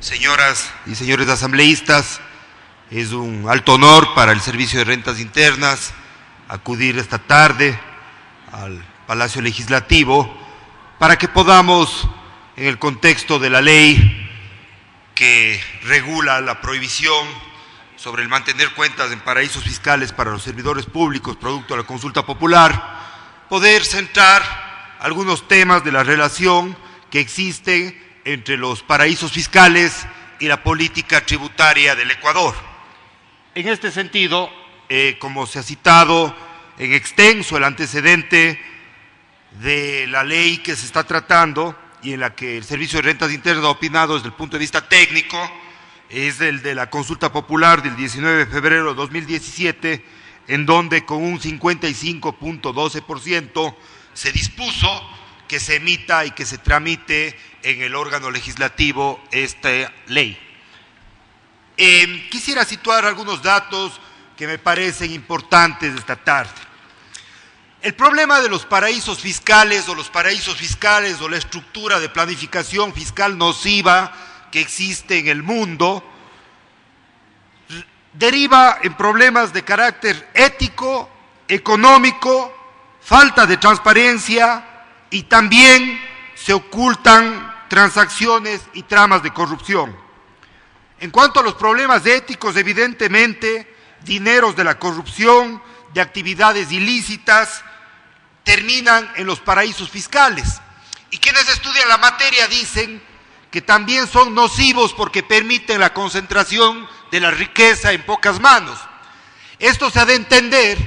señoras y señores asambleístas, es un alto honor para el Servicio de Rentas Internas acudir esta tarde al Palacio Legislativo para que podamos, en el contexto de la ley que regula la prohibición sobre el mantener cuentas en paraísos fiscales para los servidores públicos producto de la consulta popular, poder centrar algunos temas de la relación que existe entre los paraísos fiscales y la política tributaria del Ecuador. En este sentido, como se ha citado en extenso el antecedente de la ley que se está tratando y en la que el Servicio de Rentas Internas ha opinado desde el punto de vista técnico, es el de la consulta popular del 19 de febrero de 2017, en donde con un 55.12% se dispuso que se emita y que se tramite en el órgano legislativo esta ley. Quisiera situar algunos datos que me parecen importantes esta tarde. El problema de los paraísos fiscales o la estructura de planificación fiscal nociva que existe en el mundo deriva en problemas de carácter ético, económico, falta de transparencia y también se ocultan transacciones y tramas de corrupción. En cuanto a los problemas éticos, evidentemente, dineros de la corrupción, de actividades ilícitas, terminan en los paraísos fiscales. Y quienes estudian la materia dicen que también son nocivos porque permiten la concentración de la riqueza en pocas manos. Esto se ha de entender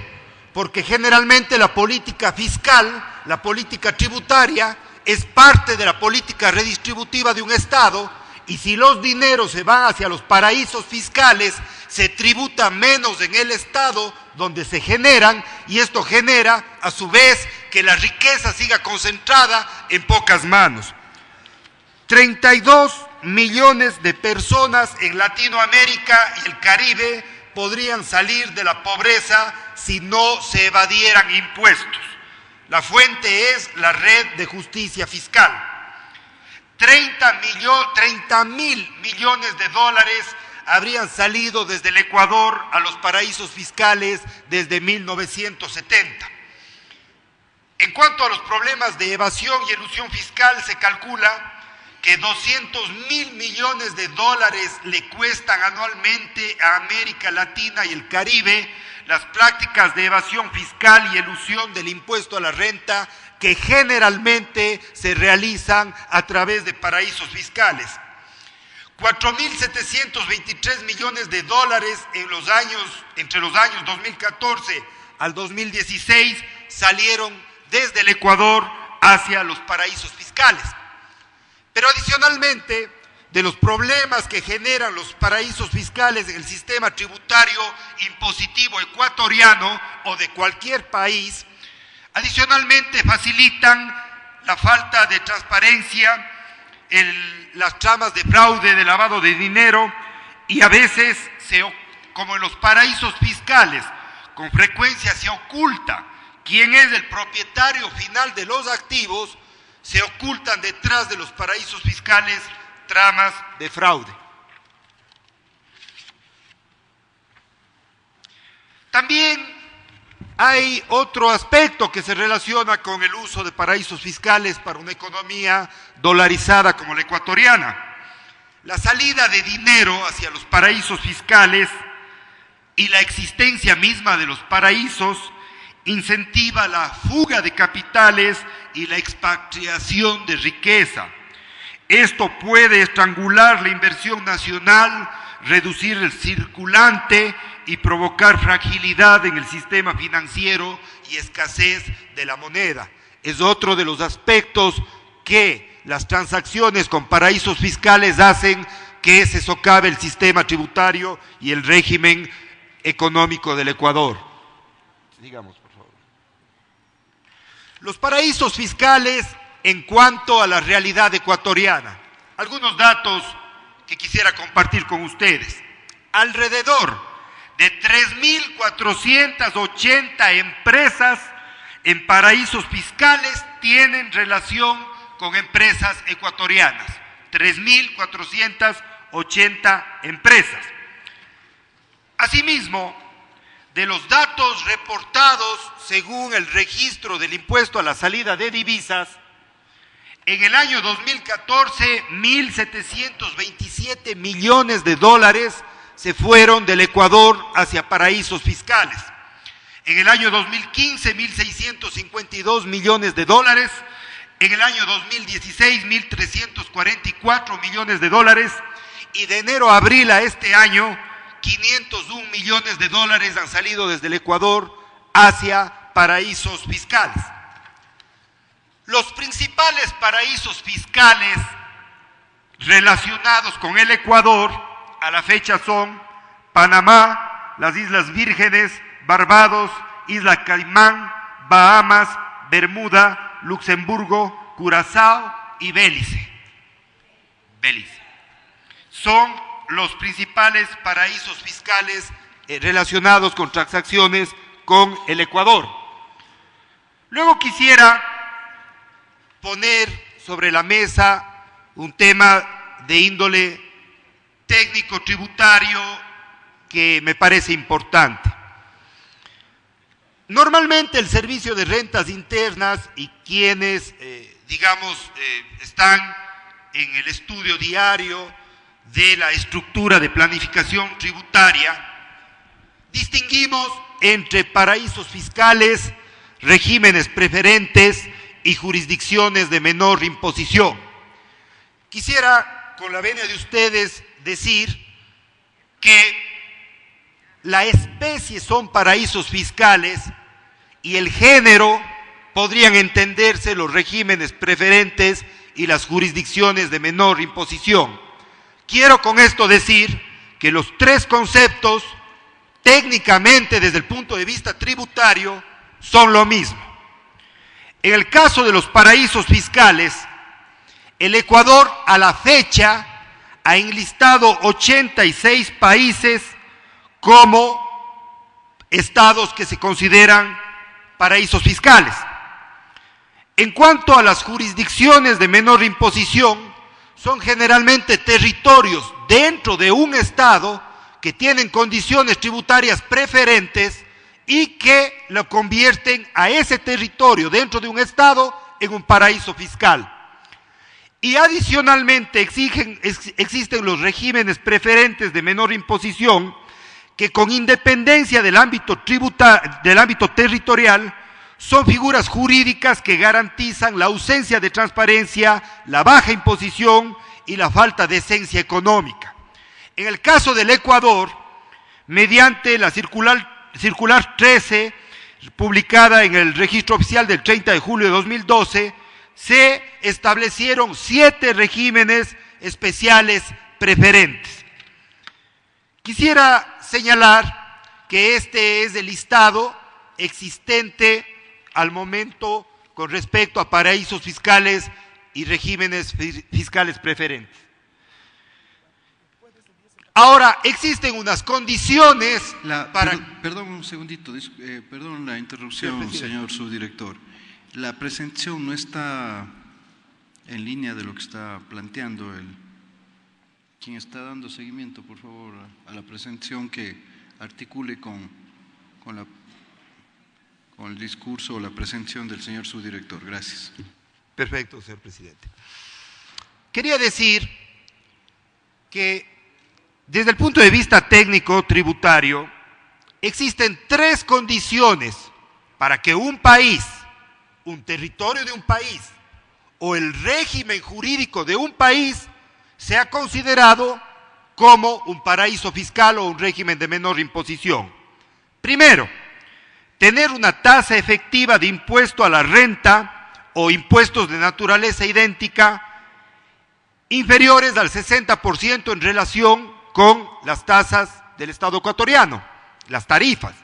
porque generalmente la política fiscal, la política tributaria, es parte de la política redistributiva de un Estado, y si los dineros se van hacia los paraísos fiscales, se tributa menos en el Estado donde se generan, y esto genera a su vez que la riqueza siga concentrada en pocas manos. 32 millones de personas en Latinoamérica y el Caribe podrían salir de la pobreza si no se evadieran impuestos. La fuente es la Red de Justicia Fiscal. 30.000 millones de dólares habrían salido desde el Ecuador a los paraísos fiscales desde 1970. En cuanto a los problemas de evasión y elusión fiscal, se calcula que 200.000 millones de dólares le cuestan anualmente a América Latina y el Caribe las prácticas de evasión fiscal y elusión del impuesto a la renta que generalmente se realizan a través de paraísos fiscales. 4.723 millones de dólares entre los años 2014 al 2016 salieron desde el Ecuador hacia los paraísos fiscales. Pero adicionalmente, de los problemas que generan los paraísos fiscales en el sistema tributario impositivo ecuatoriano o de cualquier país, adicionalmente facilitan la falta de transparencia, las tramas de fraude, de lavado de dinero, y a veces, como en los paraísos fiscales, con frecuencia se oculta quién es el propietario final de los activos, se ocultan detrás de los paraísos fiscales tramas de fraude. También hay otro aspecto que se relaciona con el uso de paraísos fiscales para una economía dolarizada como la ecuatoriana. La salida de dinero hacia los paraísos fiscales y la existencia misma de los paraísos incentiva la fuga de capitales y la expatriación de riqueza. Esto puede estrangular la inversión nacional, reducir el circulante y provocar fragilidad en el sistema financiero y escasez de la moneda. Es otro de los aspectos que las transacciones con paraísos fiscales hacen que se socave el sistema tributario y el régimen económico del Ecuador. Sigamos, por favor. Los paraísos fiscales en cuanto a la realidad ecuatoriana. Algunos datos que quisiera compartir con ustedes. Alrededor de 3.480 empresas en paraísos fiscales tienen relación con empresas ecuatorianas. 3.480 80 empresas. Asimismo, de los datos reportados según el registro del impuesto a la salida de divisas, en el año 2014, 1.727 millones de dólares se fueron del Ecuador hacia paraísos fiscales. En el año 2015, 1.652 millones de dólares. En el año 2016, 1.344 millones de dólares. Y de enero a abril a este año, 501 millones de dólares han salido desde el Ecuador hacia paraísos fiscales. Los principales paraísos fiscales relacionados con el Ecuador a la fecha son Panamá, las Islas Vírgenes, Barbados, Isla Caimán, Bahamas, Bermuda, Luxemburgo, Curazao y Belice. Son los principales paraísos fiscales relacionados con transacciones con el Ecuador. Luego quisiera poner sobre la mesa un tema de índole técnico tributario que me parece importante. Normalmente el Servicio de Rentas Internas y quienes, están en el estudio diario de la estructura de planificación tributaria, distinguimos entre paraísos fiscales, regímenes preferentes y jurisdicciones de menor imposición. Quisiera, con la venia de ustedes, decir que la especie son paraísos fiscales y el género podrían entenderse los regímenes preferentes y las jurisdicciones de menor imposición. Quiero con esto decir que los tres conceptos, técnicamente desde el punto de vista tributario, son lo mismo. En el caso de los paraísos fiscales, el Ecuador a la fecha ha enlistado 86 países como estados que se consideran paraísos fiscales. En cuanto a las jurisdicciones de menor imposición, son generalmente territorios dentro de un estado que tienen condiciones tributarias preferentes y que lo convierten a ese territorio dentro de un estado en un paraíso fiscal. Y adicionalmente existen los regímenes preferentes de menor imposición que con independencia del ámbito territorial son figuras jurídicas que garantizan la ausencia de transparencia, la baja imposición y la falta de esencia económica. En el caso del Ecuador, mediante la circular 13, publicada en el registro oficial del 30 de julio de 2012, se establecieron 7 regímenes especiales preferentes. Quisiera señalar que este es el listado existente al momento con respecto a paraísos fiscales y regímenes fiscales preferentes. Ahora, existen unas condiciones para... Perdón un segundito, perdón la interrupción, señor subdirector. La presentación no está en línea de lo que está planteando quien está dando seguimiento, por favor, a la presentación, que articule con el discurso o la presentación del señor subdirector. Gracias. Perfecto, señor presidente. Quería decir que desde el punto de vista técnico tributario existen 3 condiciones para que un país, un territorio de un país o el régimen jurídico de un país sea considerado como un paraíso fiscal o un régimen de menor imposición. Primero, tener una tasa efectiva de impuesto a la renta o impuestos de naturaleza idéntica inferiores al 60% en relación con las tasas del Estado ecuatoriano, las tarifas,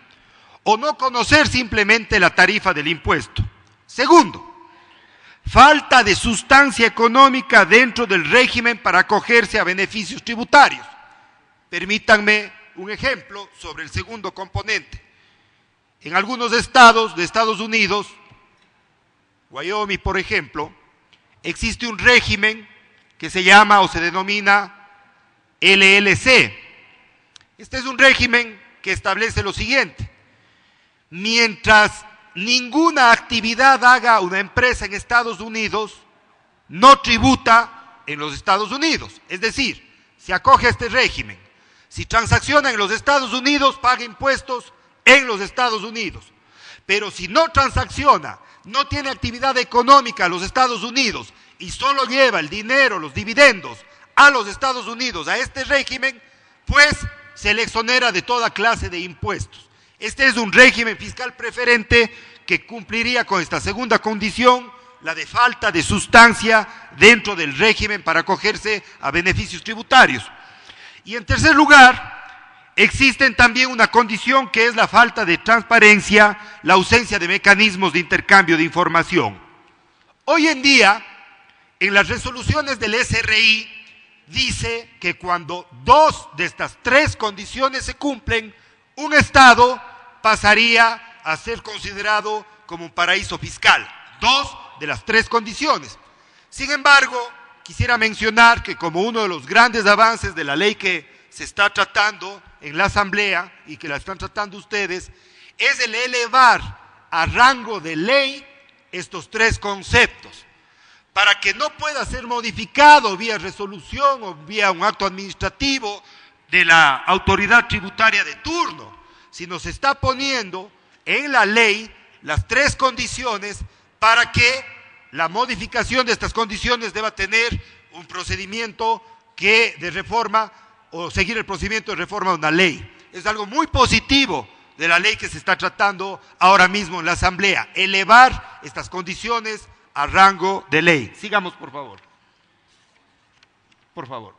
o no conocer simplemente la tarifa del impuesto. Segundo, falta de sustancia económica dentro del régimen para acogerse a beneficios tributarios. Permítanme un ejemplo sobre el segundo componente. En algunos estados de Estados Unidos, Wyoming por ejemplo, existe un régimen que se llama o se denomina LLC. Este es un régimen que establece lo siguiente: mientras ninguna actividad haga una empresa en Estados Unidos, no tributa en los Estados Unidos. Es decir, se acoge a este régimen. Si transacciona en los Estados Unidos, paga impuestos en los Estados Unidos. Pero si no transacciona, no tiene actividad económica en los Estados Unidos y solo lleva el dinero, los dividendos a los Estados Unidos, a este régimen, pues se le exonera de toda clase de impuestos. Este es un régimen fiscal preferente que cumpliría con esta segunda condición, la de falta de sustancia dentro del régimen para acogerse a beneficios tributarios. Y en tercer lugar, existen también una condición que es la falta de transparencia, la ausencia de mecanismos de intercambio de información. Hoy en día, en las resoluciones del SRI, dice que cuando dos de estas tres condiciones se cumplen, un Estado pasaría a ser considerado como un paraíso fiscal. Dos de las tres condiciones. Sin embargo, quisiera mencionar que como uno de los grandes avances de la ley que se está tratando en la Asamblea y que la están tratando ustedes, es el elevar a rango de ley estos tres conceptos, para que no pueda ser modificado vía resolución o vía un acto administrativo de la autoridad tributaria de turno, sino se está poniendo en la ley las tres condiciones para que la modificación de estas condiciones deba tener un procedimiento de reforma o seguir el procedimiento de reforma de una ley. Es algo muy positivo de la ley que se está tratando ahora mismo en la Asamblea, elevar estas condiciones a rango de ley. Sigamos, por favor. Por favor.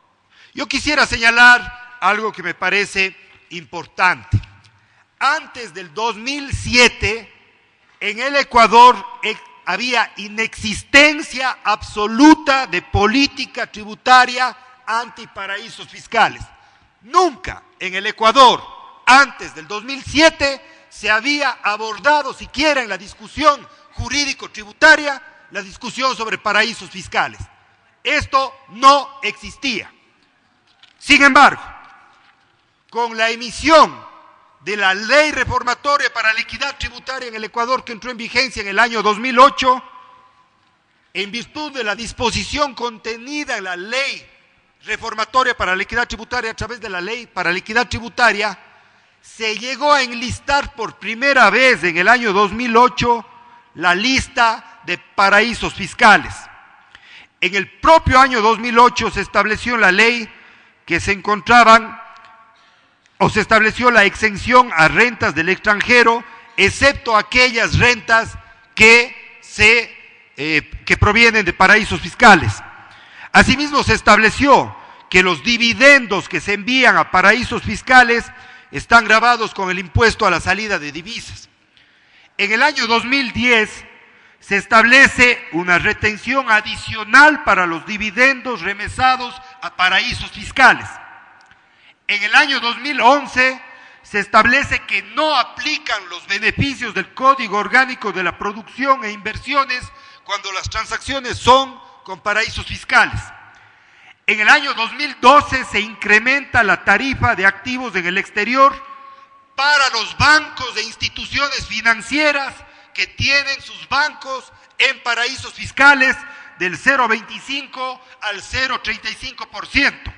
Yo quisiera señalar algo que me parece importante. Antes del 2007, en el Ecuador había inexistencia absoluta de política tributaria antiparaísos fiscales. Nunca en el Ecuador, antes del 2007, se había abordado siquiera en la discusión jurídico-tributaria la discusión sobre paraísos fiscales. Esto no existía. Sin embargo, con la emisión de la ley reformatoria para la equidad tributaria en el Ecuador, que entró en vigencia en el año 2008, en virtud de la disposición contenida en la ley reformatoria para la equidad tributaria a través de la ley para la equidad tributaria, se llegó a enlistar por primera vez en el año 2008 la lista de paraísos fiscales. En el propio año 2008 se estableció en la ley que se encontraban o se estableció la exención a rentas del extranjero, excepto aquellas rentas que provienen de paraísos fiscales. Asimismo, se estableció que los dividendos que se envían a paraísos fiscales están gravados con el impuesto a la salida de divisas. En el año 2010 se establece una retención adicional para los dividendos remesados a paraísos fiscales. En el año 2011 se establece que no aplican los beneficios del Código Orgánico de la Producción e Inversiones cuando las transacciones son con paraísos fiscales. En el año 2012 se incrementa la tarifa de activos en el exterior para los bancos e instituciones financieras que tienen sus bancos en paraísos fiscales del 0,25 al 0,35%.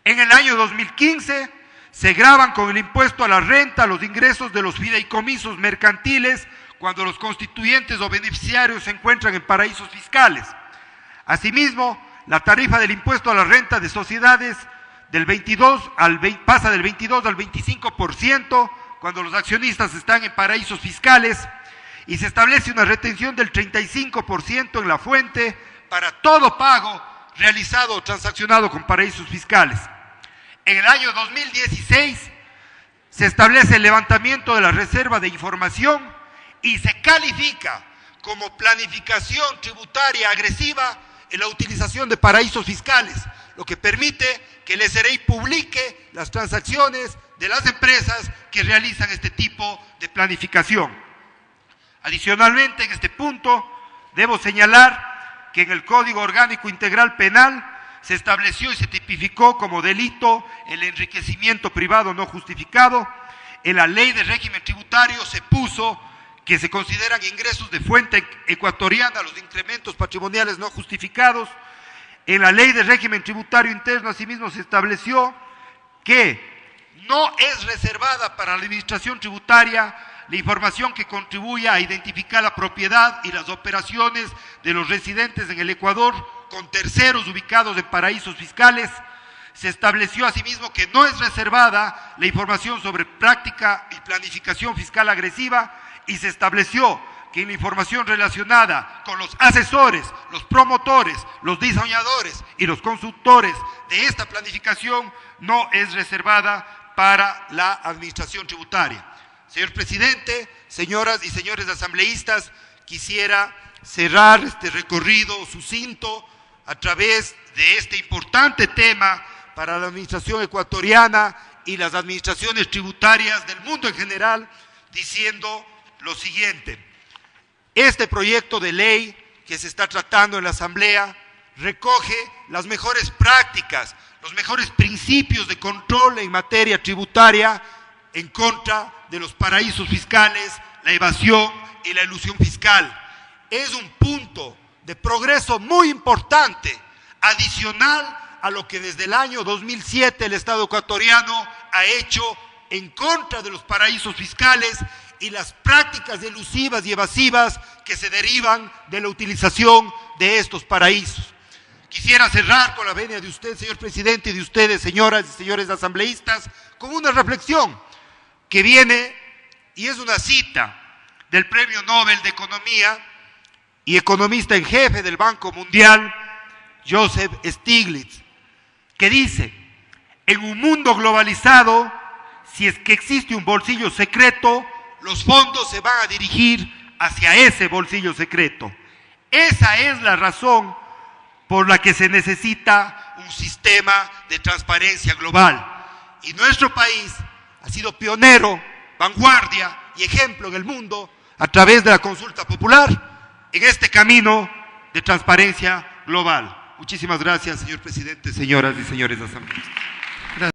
En el año 2015 se gravan con el impuesto a la renta los ingresos de los fideicomisos mercantiles cuando los constituyentes o beneficiarios se encuentran en paraísos fiscales. Asimismo, la tarifa del impuesto a la renta de sociedades pasa del 22 al 25% cuando los accionistas están en paraísos fiscales y se establece una retención del 35% en la fuente para todo pago realizado o transaccionado con paraísos fiscales. En el año 2016 se establece el levantamiento de la reserva de información y se califica como planificación tributaria agresiva en la utilización de paraísos fiscales, lo que permite que el SRI publique las transacciones de las empresas que realizan este tipo de planificación. Adicionalmente, en este punto, debo señalar que en el Código Orgánico Integral Penal se estableció y se tipificó como delito el enriquecimiento privado no justificado. En la ley de régimen tributario se puso que se consideran ingresos de fuente ecuatoriana los incrementos patrimoniales no justificados. En la ley de régimen tributario interno, asimismo, se estableció que no es reservada para la administración tributaria la información que contribuya a identificar la propiedad y las operaciones de los residentes en el Ecuador con terceros ubicados en paraísos fiscales. Se estableció asimismo que no es reservada la información sobre práctica y planificación fiscal agresiva, y se estableció que la información relacionada con los asesores, los promotores, los diseñadores y los consultores de esta planificación no es reservada para la administración tributaria. Señor presidente, señoras y señores asambleístas, quisiera cerrar este recorrido sucinto a través de este importante tema para la administración ecuatoriana y las administraciones tributarias del mundo en general, diciendo lo siguiente: este proyecto de ley que se está tratando en la Asamblea recoge las mejores prácticas, los mejores principios de control en materia tributaria en contra de los paraísos fiscales, la evasión y la elusión fiscal. Es un punto de progreso muy importante, adicional a lo que desde el año 2007 el Estado ecuatoriano ha hecho en contra de los paraísos fiscales y las prácticas elusivas y evasivas que se derivan de la utilización de estos paraísos. Quisiera cerrar con la venia de usted, señor presidente, y de ustedes, señoras y señores asambleístas, con una reflexión que viene, y es una cita del Premio Nobel de Economía y economista en jefe del Banco Mundial, Joseph Stiglitz, que dice: en un mundo globalizado, si es que existe un bolsillo secreto, los fondos se van a dirigir hacia ese bolsillo secreto. Esa es la razón por la que se necesita un sistema de transparencia global. Y nuestro país ha sido pionero, vanguardia y ejemplo en el mundo a través de la consulta popular en este camino de transparencia global. Muchísimas gracias, señor presidente, señoras y señores asambleístas.